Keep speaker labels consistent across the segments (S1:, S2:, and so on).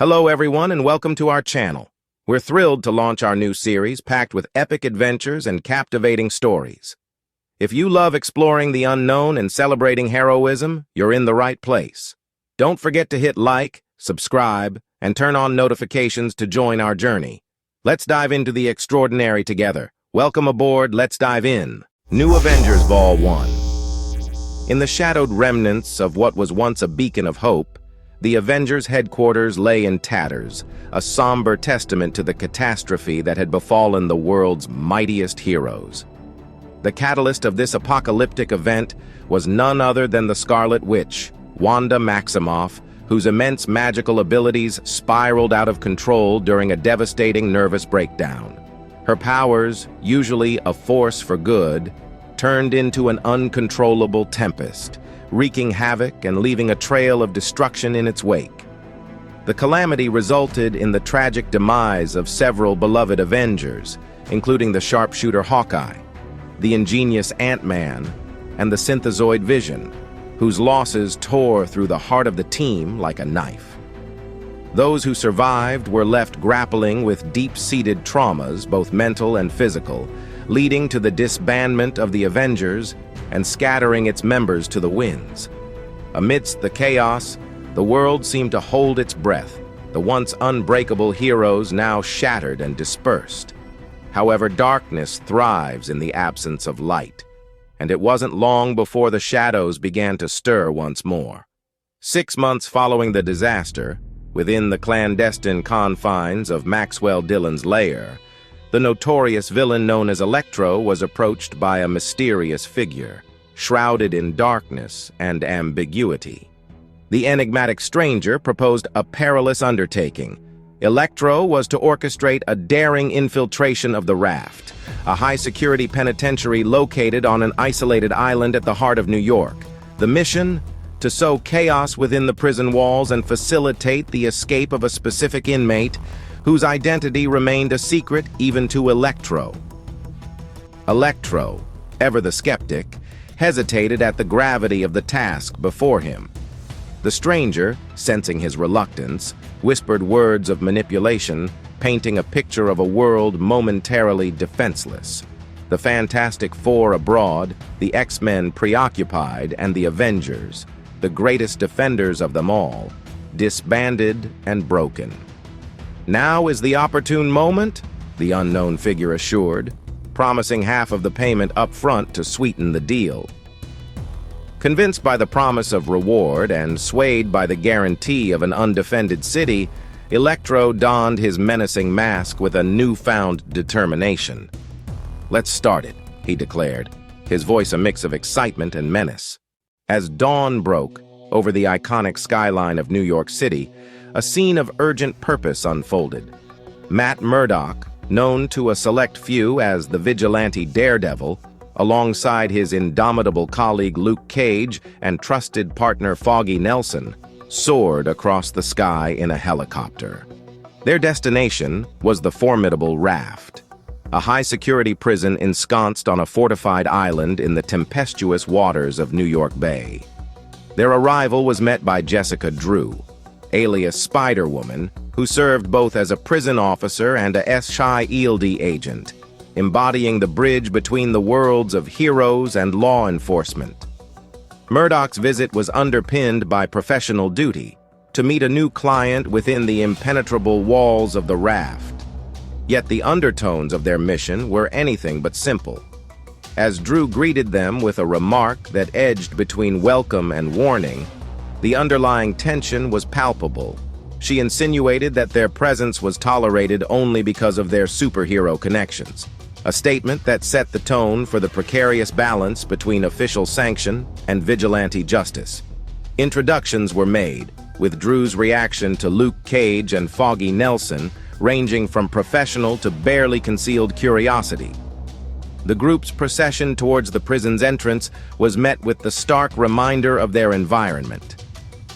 S1: Hello everyone and welcome to our channel. We're thrilled to launch our new series packed with epic adventures and captivating stories. If you love exploring the unknown and celebrating heroism, you're in the right place. Don't forget to hit like, subscribe, and turn on notifications to join our journey. Let's dive into the extraordinary together. Welcome aboard, let's dive in. New Avengers Vol 1. In the shadowed remnants of what was once a beacon of hope, the Avengers headquarters lay in tatters, a somber testament to the catastrophe that had befallen the world's mightiest heroes. The catalyst of this apocalyptic event was none other than the Scarlet Witch, Wanda Maximoff, whose immense magical abilities spiraled out of control during a devastating nervous breakdown. Her powers, usually a force for good, turned into an uncontrollable tempest, wreaking havoc and leaving a trail of destruction in its wake. The calamity resulted in the tragic demise of several beloved Avengers, including the sharpshooter Hawkeye, the ingenious Ant-Man, and the synthezoid Vision, whose losses tore through the heart of the team like a knife. Those who survived were left grappling with deep-seated traumas, both mental and physical, leading to the disbandment of the Avengers and scattering its members to the winds. Amidst the chaos, the world seemed to hold its breath, the once unbreakable heroes now shattered and dispersed. However, darkness thrives in the absence of light, and it wasn't long before the shadows began to stir once more. 6 months following the disaster, within the clandestine confines of Maxwell Dillon's lair, the notorious villain known as Electro was approached by a mysterious figure, shrouded in darkness and ambiguity. The enigmatic stranger proposed a perilous undertaking. Electro was to orchestrate a daring infiltration of the Raft, a high-security penitentiary located on an isolated island at the heart of New York. The mission? To sow chaos within the prison walls and facilitate the escape of a specific inmate whose identity remained a secret even to Electro. Electro, ever the skeptic, hesitated at the gravity of the task before him. The stranger, sensing his reluctance, whispered words of manipulation, painting a picture of a world momentarily defenseless. The Fantastic Four abroad, the X-Men preoccupied, and the Avengers, the greatest defenders of them all, disbanded and broken. Now is the opportune moment, the unknown figure assured, promising half of the payment up front to sweeten the deal. Convinced by the promise of reward and swayed by the guarantee of an undefended city, Electro donned his menacing mask with a newfound determination. "Let's start it," he declared, his voice a mix of excitement and menace. As dawn broke over the iconic skyline of New York City, a scene of urgent purpose unfolded. Matt Murdock, known to a select few as the vigilante Daredevil, alongside his indomitable colleague Luke Cage and trusted partner Foggy Nelson, soared across the sky in a helicopter. Their destination was the formidable Raft, a high-security prison ensconced on a fortified island in the tempestuous waters of New York Bay. Their arrival was met by Jessica Drew, alias Spider-Woman, who served both as a prison officer and a SHIELD agent, embodying the bridge between the worlds of heroes and law enforcement. Murdock's visit was underpinned by professional duty, to meet a new client within the impenetrable walls of the Raft. Yet the undertones of their mission were anything but simple. As Drew greeted them with a remark that edged between welcome and warning, the underlying tension was palpable. She insinuated that their presence was tolerated only because of their superhero connections, a statement that set the tone for the precarious balance between official sanction and vigilante justice. Introductions were made, with Drew's reaction to Luke Cage and Foggy Nelson ranging from professional to barely concealed curiosity. The group's procession towards the prison's entrance was met with the stark reminder of their environment.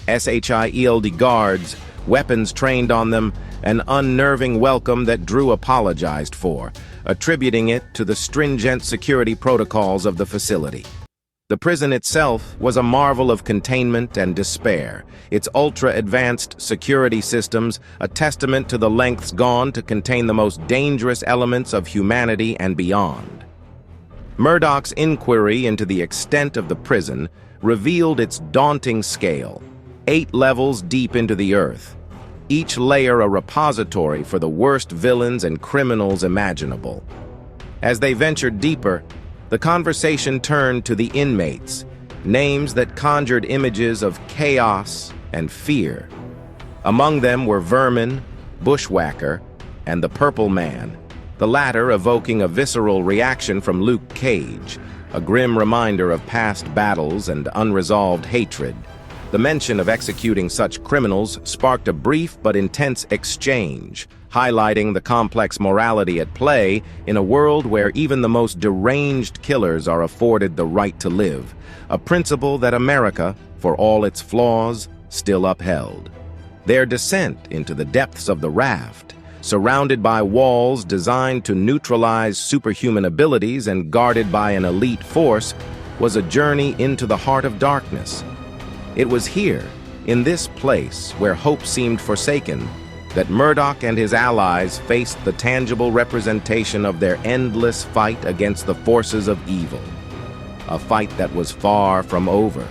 S1: SHIELD guards, weapons trained on them, an unnerving welcome that Drew apologized for, attributing it to the stringent security protocols of the facility. The prison itself was a marvel of containment and despair, its ultra-advanced security systems a testament to the lengths gone to contain the most dangerous elements of humanity and beyond. Murdoch's inquiry into the extent of the prison revealed its daunting scale, 8 levels deep into the earth, each layer a repository for the worst villains and criminals imaginable. As they ventured deeper, the conversation turned to the inmates, names that conjured images of chaos and fear. Among them were Vermin, Bushwhacker, and the Purple Man, the latter evoking a visceral reaction from Luke Cage, a grim reminder of past battles and unresolved hatred. The mention of executing such criminals sparked a brief but intense exchange, highlighting the complex morality at play in a world where even the most deranged killers are afforded the right to live, a principle that America, for all its flaws, still upheld. Their descent into the depths of the Raft, surrounded by walls designed to neutralize superhuman abilities and guarded by an elite force, was a journey into the heart of darkness. It was here, in this place where hope seemed forsaken, that Murdoch and his allies faced the tangible representation of their endless fight against the forces of evil. A fight that was far from over.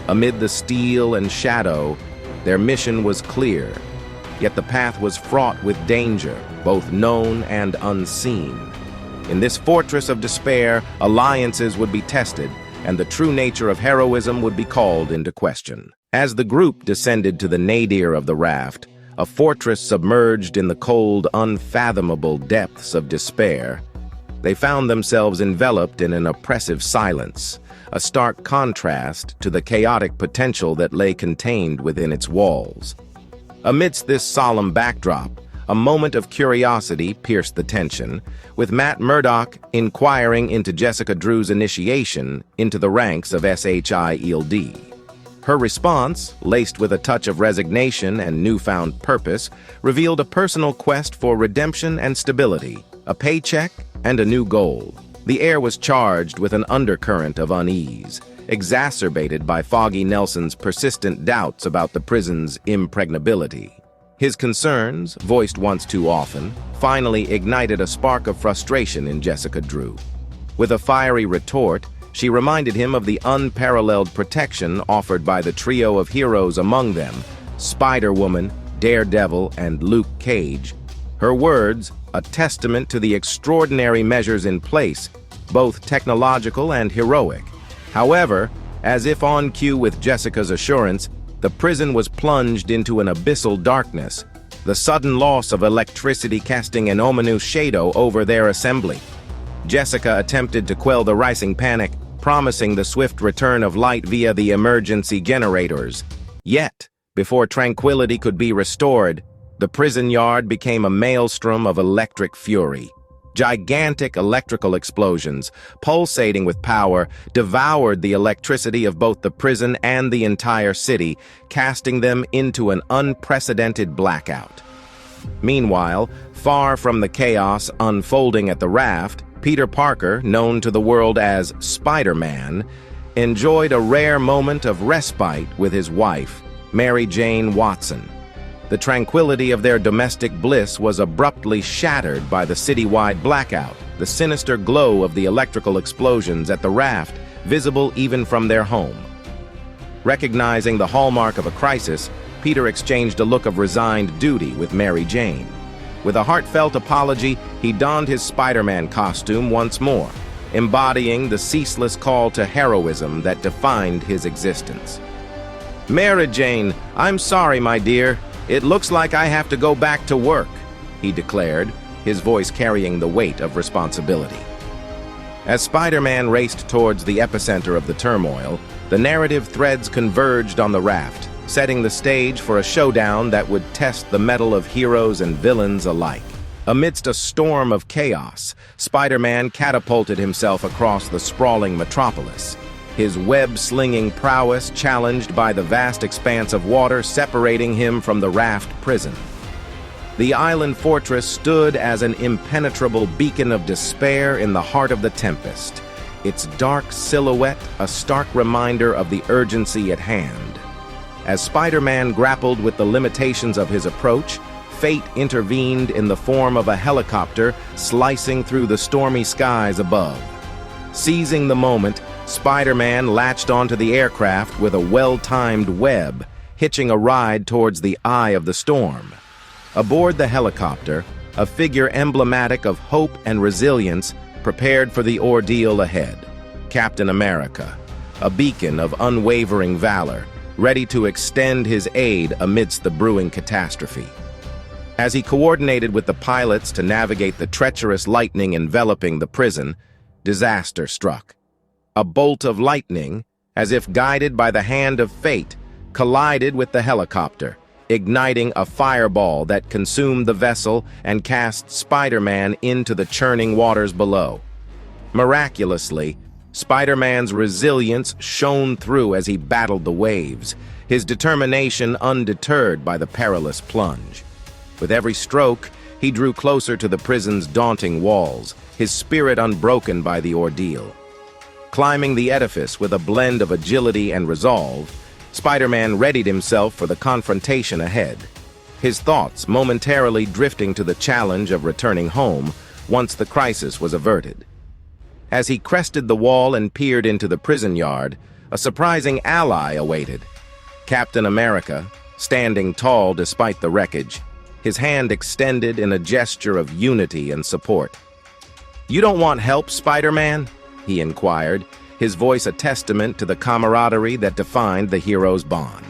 S1: Amid the steel and shadow, their mission was clear, yet the path was fraught with danger, both known and unseen. In this fortress of despair, alliances would be tested, and the true nature of heroism would be called into question. As the group descended to the nadir of the Raft, a fortress submerged in the cold, unfathomable depths of despair, they found themselves enveloped in an oppressive silence, a stark contrast to the chaotic potential that lay contained within its walls. Amidst this solemn backdrop, a moment of curiosity pierced the tension, with Matt Murdoch inquiring into Jessica Drew's initiation into the ranks of SHIELD. Her response, laced with a touch of resignation and newfound purpose, revealed a personal quest for redemption and stability, a paycheck and a new goal. The air was charged with an undercurrent of unease, exacerbated by Foggy Nelson's persistent doubts about the prison's impregnability. His concerns, voiced once too often, finally ignited a spark of frustration in Jessica Drew. With a fiery retort, she reminded him of the unparalleled protection offered by the trio of heroes among them, Spider-Woman, Daredevil, and Luke Cage. Her words, a testament to the extraordinary measures in place, both technological and heroic. However, as if on cue with Jessica's assurance, the prison was plunged into an abyssal darkness, the sudden loss of electricity casting an ominous shadow over their assembly. Jessica attempted to quell the rising panic, promising the swift return of light via the emergency generators. Yet, before tranquility could be restored, the prison yard became a maelstrom of electric fury. Gigantic electrical explosions, pulsating with power, devoured the electricity of both the prison and the entire city, casting them into an unprecedented blackout. Meanwhile, far from the chaos unfolding at the Raft, Peter Parker, known to the world as Spider-Man, enjoyed a rare moment of respite with his wife, Mary Jane Watson. The tranquility of their domestic bliss was abruptly shattered by the citywide blackout, the sinister glow of the electrical explosions at the Raft, visible even from their home. Recognizing the hallmark of a crisis, Peter exchanged a look of resigned duty with Mary Jane. With a heartfelt apology, he donned his Spider-Man costume once more, embodying the ceaseless call to heroism that defined his existence. "Mary Jane, I'm sorry, my dear. It looks like I have to go back to work," he declared, his voice carrying the weight of responsibility. As Spider-Man raced towards the epicenter of the turmoil, the narrative threads converged on the Raft, setting the stage for a showdown that would test the mettle of heroes and villains alike. Amidst a storm of chaos, Spider-Man catapulted himself across the sprawling metropolis, his web-slinging prowess challenged by the vast expanse of water separating him from the Raft prison. The island fortress stood as an impenetrable beacon of despair in the heart of the tempest, its dark silhouette a stark reminder of the urgency at hand. As Spider-Man grappled with the limitations of his approach, fate intervened in the form of a helicopter slicing through the stormy skies above. Seizing the moment, Spider-Man latched onto the aircraft with a well-timed web, hitching a ride towards the eye of the storm. Aboard the helicopter, a figure emblematic of hope and resilience prepared for the ordeal ahead. Captain America, a beacon of unwavering valor, ready to extend his aid amidst the brewing catastrophe. As he coordinated with the pilots to navigate the treacherous lightning enveloping the prison, disaster struck. A bolt of lightning, as if guided by the hand of fate, collided with the helicopter, igniting a fireball that consumed the vessel and cast Spider-Man into the churning waters below. Miraculously, Spider-Man's resilience shone through as he battled the waves, his determination undeterred by the perilous plunge. With every stroke, he drew closer to the prison's daunting walls, his spirit unbroken by the ordeal. Climbing the edifice with a blend of agility and resolve, Spider-Man readied himself for the confrontation ahead, his thoughts momentarily drifting to the challenge of returning home once the crisis was averted. As he crested the wall and peered into the prison yard, a surprising ally awaited. Captain America, standing tall despite the wreckage, his hand extended in a gesture of unity and support. "You don't want help, Spider-Man?" he inquired, his voice a testament to the camaraderie that defined the hero's bond.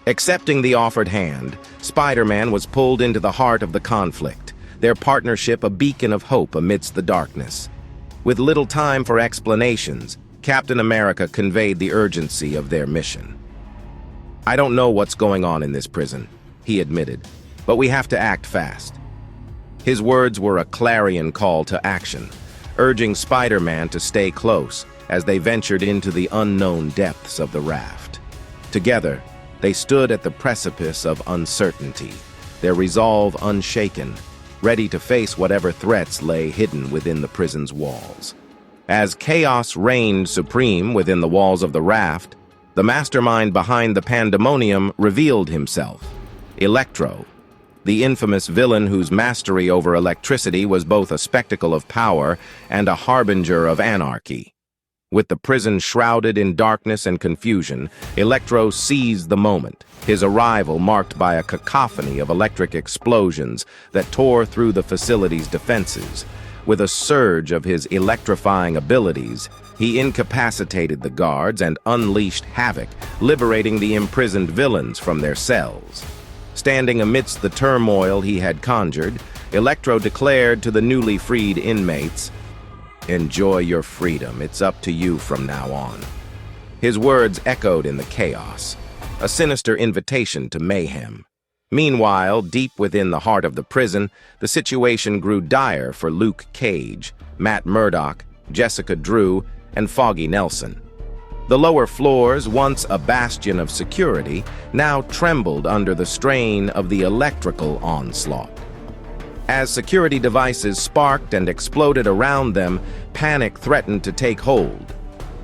S1: Accepting the offered hand, Spider-Man was pulled into the heart of the conflict, their partnership a beacon of hope amidst the darkness. With little time for explanations, Captain America conveyed the urgency of their mission. "I don't know what's going on in this prison," he admitted, "but we have to act fast." His words were a clarion call to action, urging Spider-Man to stay close as they ventured into the unknown depths of the raft. Together, they stood at the precipice of uncertainty, their resolve unshaken, ready to face whatever threats lay hidden within the prison's walls. As chaos reigned supreme within the walls of the raft, the mastermind behind the pandemonium revealed himself. Electro, the infamous villain whose mastery over electricity was both a spectacle of power and a harbinger of anarchy. With the prison shrouded in darkness and confusion, Electro seized the moment, his arrival marked by a cacophony of electric explosions that tore through the facility's defenses. With a surge of his electrifying abilities, he incapacitated the guards and unleashed havoc, liberating the imprisoned villains from their cells. Standing amidst the turmoil he had conjured, Electro declared to the newly freed inmates, "Enjoy your freedom. It's up to you from now on." His words echoed in the chaos, a sinister invitation to mayhem. Meanwhile, deep within the heart of the prison, the situation grew dire for Luke Cage, Matt Murdock, Jessica Drew, and Foggy Nelson. The lower floors, once a bastion of security, now trembled under the strain of the electrical onslaught. As security devices sparked and exploded around them, panic threatened to take hold.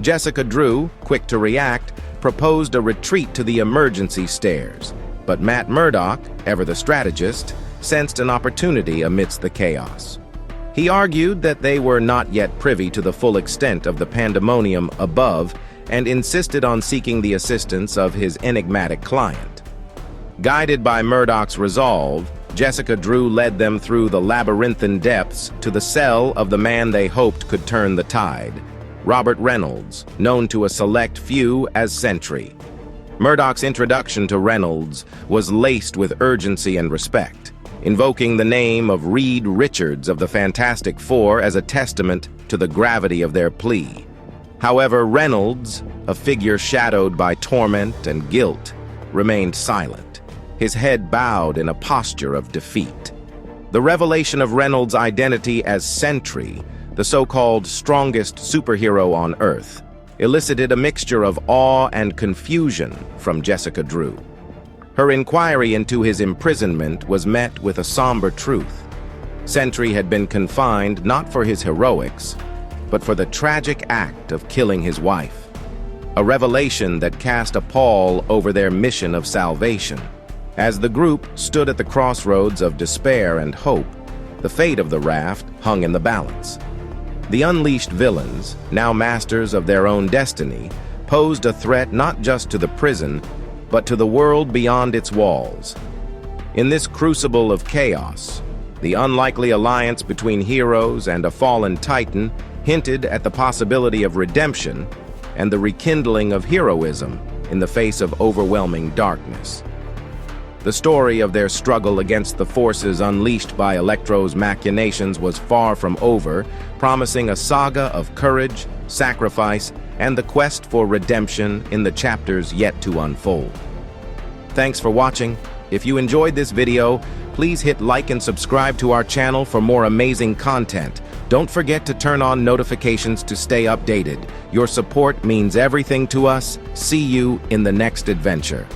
S1: Jessica Drew, quick to react, proposed a retreat to the emergency stairs, but Matt Murdock, ever the strategist, sensed an opportunity amidst the chaos. He argued that they were not yet privy to the full extent of the pandemonium above and insisted on seeking the assistance of his enigmatic client. Guided by Murdock's resolve, Jessica Drew led them through the labyrinthine depths to the cell of the man they hoped could turn the tide, Robert Reynolds, known to a select few as Sentry. Murdock's introduction to Reynolds was laced with urgency and respect, invoking the name of Reed Richards of the Fantastic Four as a testament to the gravity of their plea. However, Reynolds, a figure shadowed by torment and guilt, remained silent, his head bowed in a posture of defeat. The revelation of Reynolds' identity as Sentry, the so-called strongest superhero on Earth, elicited a mixture of awe and confusion from Jessica Drew. Her inquiry into his imprisonment was met with a somber truth. Sentry had been confined not for his heroics, but for the tragic act of killing his wife. A revelation that cast a pall over their mission of salvation. As the group stood at the crossroads of despair and hope, the fate of the Raft hung in the balance. The unleashed villains, now masters of their own destiny, posed a threat not just to the prison, but to the world beyond its walls. In this crucible of chaos, the unlikely alliance between heroes and a fallen titan hinted at the possibility of redemption and the rekindling of heroism in the face of overwhelming darkness. The story of their struggle against the forces unleashed by Electro's machinations was far from over, promising a saga of courage, sacrifice, and the quest for redemption in the chapters yet to unfold. Thanks for watching. If you enjoyed this video, please hit like and subscribe to our channel for more amazing content. Don't forget to turn on notifications to stay updated. Your support means everything to us. See you in the next adventure.